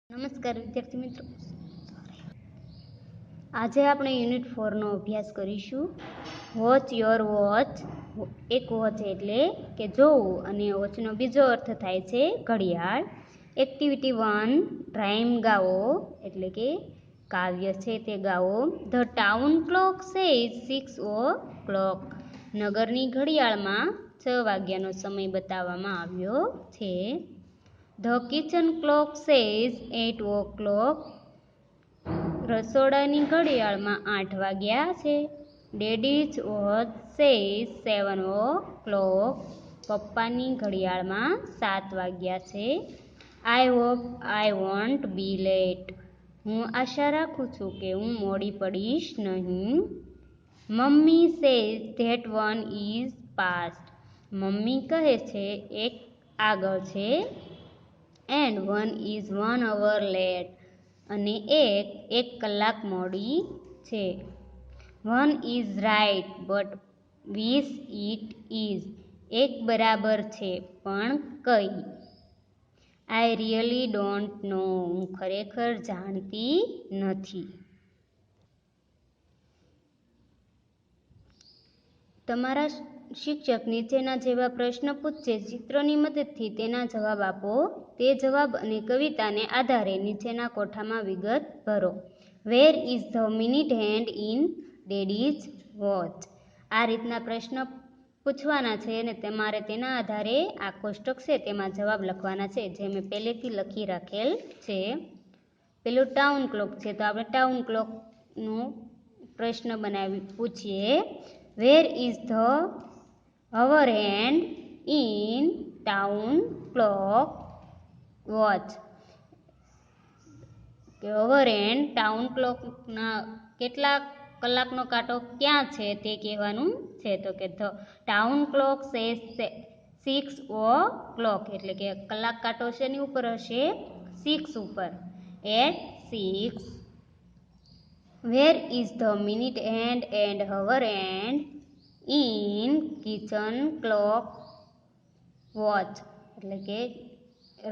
નમસ્કાર વિદ્યાર્થી મિત્રો, આજે આપણે યુનિટ 4 નો અભ્યાસ કરીશું. Watch your watch. એક વોચ એટલે કે જોવું અને વોચનો બીજો અર્થ થાય છે ઘડિયાળ. એક્ટિવિટી 1 રાઇમ ગાઓ એટલે કે કાવ્ય છે તે ગાઓ. The town clock says 6 o'clock. નગરની ઘડિયાળમાં 6 વાગ્યાનો સમય બતાવવામાં આવ્યો છે. The kitchen clock says 8 o'clock. રસોડાની ઘડિયાળમાં 8 વાગ્યા છે. Daddy's watch says 7 o'clock. પપ્પાની ઘડિયાળમાં 7 વાગ્યા છે. I hope I won't be late. હું આશા રાખું છું કે હું મોડી પડીશ નહીં. Mummy says that one is past. Mummy કહે છે એક આગળ છે. And one is 1 hour late. અને એક કલાક મોડી છે. One is right but which it is. એક બરાબર છે પણ કઈ. I really don't know. હું ખરેખર જાણતી નથી. તમારા શિક્ષક નીચેના જેવા પ્રશ્ન પૂછશે. ચિત્રોની મદદથી તેના જવાબ આપો. તે જવાબ અને કવિતાને આધારે નીચેના કોઠામાં વિગત ભરો. Where is the minute hand in daddy's watch. આ રીતના પ્રશ્ન પૂછવાના છે અને તમારે તેના આધારે આ કોષ્ટક છે તેમાં જવાબ લખવાના છે, જે મેં પહેલેથી લખી રાખેલ છે. પેલું ટાઉન ક્લોક છે તો આપણે ટાઉન ક્લોકનો પ્રશ્ન પૂછીએ. વેર is the hour hand in town clock watch. કે અવર હેન્ડ ટાઉન ક્લોકના કેટલા કલાકનો કાંટો ક્યાં છે તે કહેવાનું છે. તો કે the town clock says 6 o'clock. એટલે કે કલાક કાંટો શેની ઉપર હશે? 6 ઉપર. At 6. Where is the minute hand and hour hand in kitchen clock watch. એટલે કે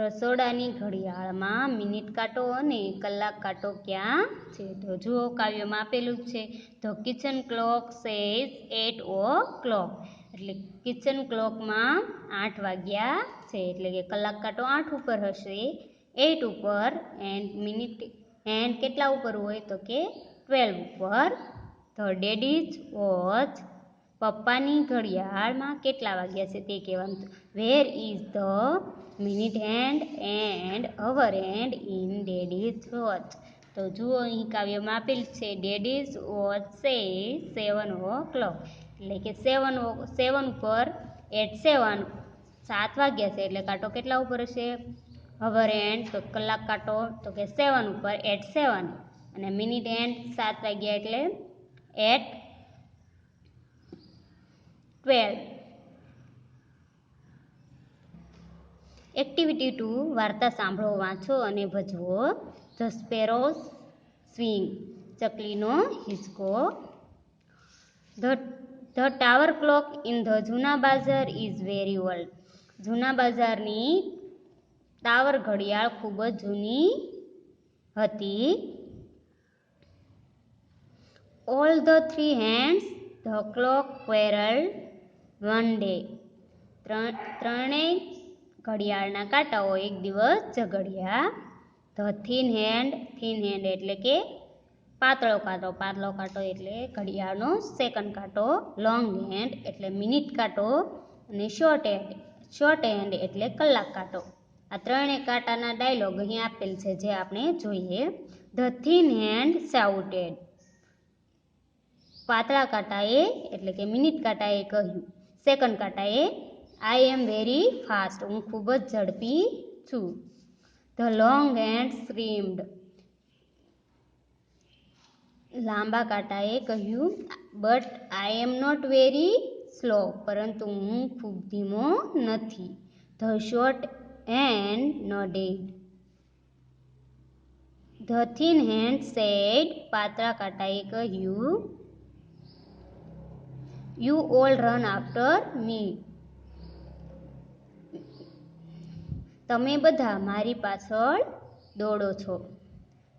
રસોડાની ઘડિયાળમાં મિનિટ કાંટો અને કલાક કાંટો ક્યાં છે? તો જુઓ કાવ્યમાં આપેલું છે. The kitchen clock says 8 o'clock. એટલે કિચન ક્લોકમાં 8 વાગ્યા છે. એટલે કે કલાક કાંટો 8 ઉપર હશે, 8 ઉપર. એન્ડ મિનિટ હેન્ડ કેટલા ઉપર હોય? તો કે 12 ઉપર. The daddy's watch. પપ્પાની ઘડિયાળમાં કેટલા વાગ્યા છે તે કહેવાનું. Where is the minute hand and hour hand in daddy's watch. તો જુઓ અહીં કાવ્યમાં આપેલ છે ડેડીઝ વોચ સે 7 o'clock. એટલે કે 7 ઉપર એટ 7 7 વાગ્યા છે એટલે કાંટો કેટલા ઉપર હશે? અવર હેન્ડ તો કલાક કાંટો તો કે 7 ઉપર એટ 7. અને મિનિટ હેન્ડ 7 વાગ્યા એટલે એટ 12. એક્ટિવિટી 2 વાર્તા સાંભળો, વાંચો અને ભજવો. The sparrow's swing. ચકલીનો હિંચકો. The tower clock in the જૂના બાજાર ઇઝ વેરી ઓલ્ડ. જૂના બાજારની ટાવર ઘડિયાળ ખૂબ જ જૂની હતી. All the 3 hands the clock quarreled one day. ત્રણેય ઘડિયાળના કાંટાઓ એક દિવસ ઝઘડ્યા. ધ થીન હેન્ડ એટલે કે પાતળો કાંટો એટલે ઘડિયાળનો સેકન્ડ કાંટો. લોંગ હેન્ડ એટલે મિનિટ કાંટો. અને શોર્ટ હેન્ડ એટલે કલાક કાંટો. આ ત્રણેય કાંટાના ડાયલોગ અહીં આપેલ છે, જે આપણે જોઈએ. The thin hand shouted. પાતળા કાંટાએ એટલે કે મિનિટ કાંટાએ કહ્યું. સેકન્ડ કાંટાએ આઈ એમ વેરી ફાસ્ટ. હું ખૂબ જ ઝડપી છું. The long hand screamed. લાંબા કાંટાએ કહ્યું but I am not very slow. પરંતુ હું ખૂબ ધીમો નથી. The short hand nodded. The thin hand said. પાતળા કાંટાએ કહ્યું you all run after me. તમે બધા મારી પાછળ દોડો છો.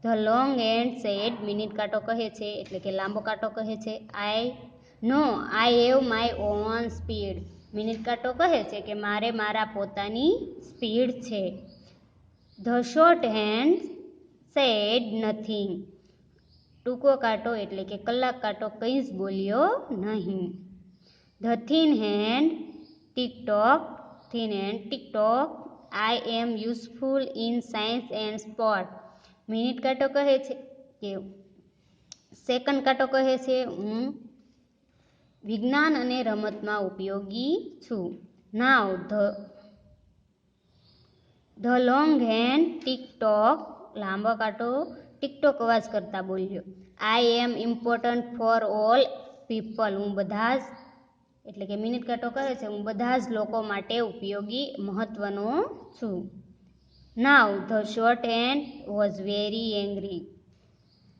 The long hand sad, minute કાંટો કહે છે એટલે કે લાંબો કાંટો કહે છે I have my own speed. Minute કાંટો કહે છે કે મારે મારા પોતાની સ્પીડ છે. The short hand said nothing. ટૂંકો કાંટો એટલે કે કલાક કાંટો કંઈ જ બોલ્યો નહીં. The thin hand ticktock I am useful in science and sport. Minute કાંટો કહે છે કે સેકન્ડ કાંટો કહે છે હું વિજ્ઞાન અને રમતમાં ઉપયોગી છું. Now the long hand TikTok, લાંબો કાંટો ટિકટોક અવાજ કરતા બોલ્યો. આઈ એમ ઇમ્પોર્ટન્ટ ફોર ઓલ પીપલ. હું બધા જ એટલે કે મિનિટ કાંટો કહે છે હું બધા જ લોકો માટે ઉપયોગી મહત્વનો છું. Now the short hand was very angry.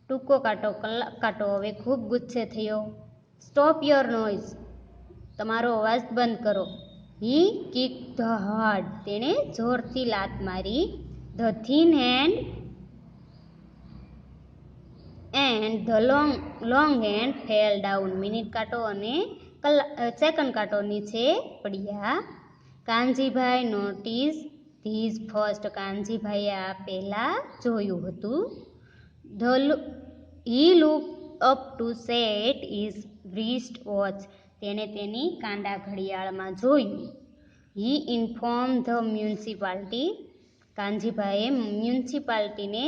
ટૂંકો કાંટો કલાક કાંટો હવે ખૂબ ગુસ્સે થયો. Stop your noise. તમારો અવાજ બંધ કરો. He kick the hard. તેણે જોરથી લાત મારી. The thin hand and the long hand fell down. Minute કાંટો અને સેકન્ડ કાંટો નીચે પડ્યા. Kanjibhai notice these first. કાનજીભાઈએ આ પહેલાં જોયું હતું. He look up to set his wrist watch. તેણે તેની કાંડા ઘડિયાળમાં જોયું. He inform the municipality. કાનજીભાઈએ મ્યુનિસિપાલિટીને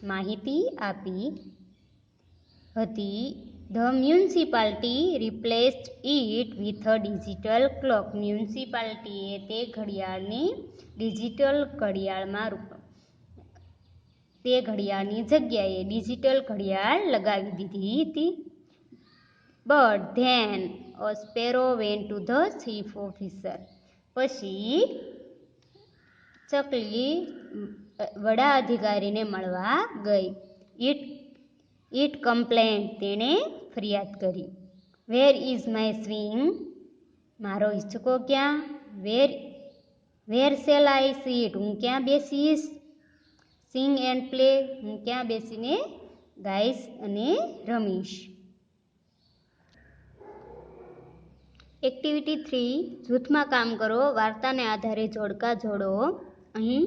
માહિતી આપી હતી. The municipality replaced it with a digital clock. મ્યુનિસિપાલિટીએ તે ઘડિયાળની ડિજિટલ ઘડિયાળની જગ્યાએ ડિજિટલ ઘડિયાળ લગાવી દીધી હતી. But then a sparrow went to the chief officer. પછી ચકલી વડા અધિકારીને મળવા ગઈ. It complaint. તેણે ફરિયાદ કરી. Where is my swing. મારો હિંચકો ક્યાં? Where shall I sit. હું ક્યાં બેસીશ? Sing and play. હું ક્યાં બેસીને ગાઈશ અને રમીશ. એક્ટિવિટી 3, જૂથમાં કામ કરો. વાર્તાને આધારે જોડકા જોડો. અહીં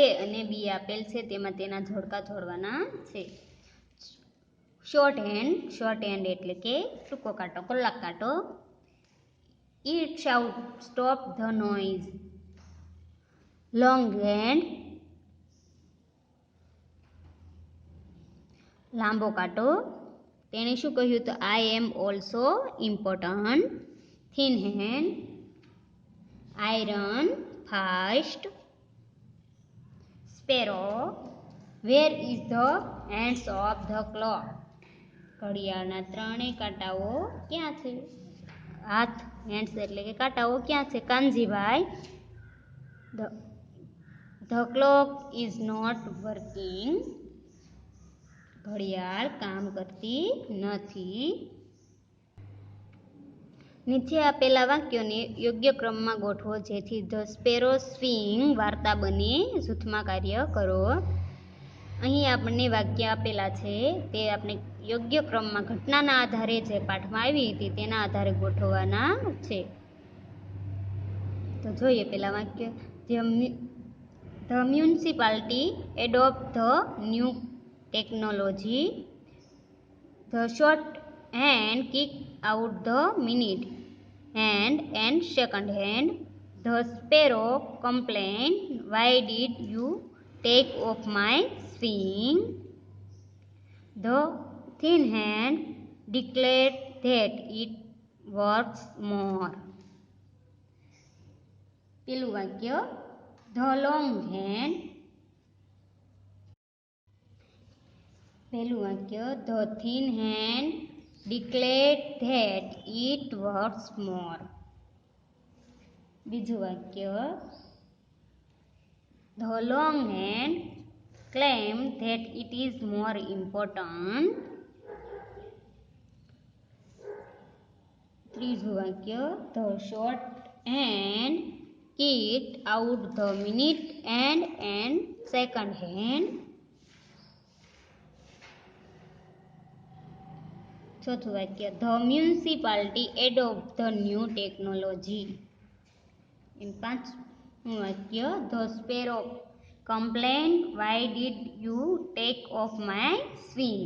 એ અને બી આપેલ છે તેમાં તેના જોડકા જોડવાના છે. શોર્ટ હેન્ડ એટલે કે ટૂંકો કાંટો કલાક કાંટો. It shout stop the noise. Long hand લાંબો કાંટો. તેણે શું કહ્યું તો I am also important. Thin hand I run fast. Sparrow where is the hands of the clock. ઘડિયાળના ત્રણેય કાંટાઓ ક્યાં છે? હાથ, હેન્ડ્સ એટલે કે કાંટાઓ ક્યાં છે? Kanjibhai. The clock is not working. ઘડિયાળ કામ કરતી નથી. નીચે આપેલા વાક્યોને યોગ્ય ક્રમમાં ગોઠવો જેથી ધ સ્પેરો સ્વિંગ વાર્તા બને. જૂથમાં કાર્ય કરો. અહીં આપણને વાક્ય આપેલા છે તે આપણે યોગ્ય ક્રમમાં ઘટનાના આધારે જે પાઠમાં આવી હતી તેના આધારે ગોઠવવાના છે. તો જોઈએ પેલા વાક્ય. The municipality adopt the new technology. The short hand kicked out the minute hand and second hand. The sparrow complained, why did you take off my swing? The thin hand declared that it works more. પેલું વાક્ય the long hand. પહેલું વાક્ય the thin hand declared that it works more. બીજું વાક્ય the long hand claimed that it is more important. ત્રીજું વાક્ય the short hand kicked out the minute hand and second hand. ચોથું વાક્ય the municipality adopt the new technology. પાંચમું વાક્ય the sparrow complain why did you take off my swing.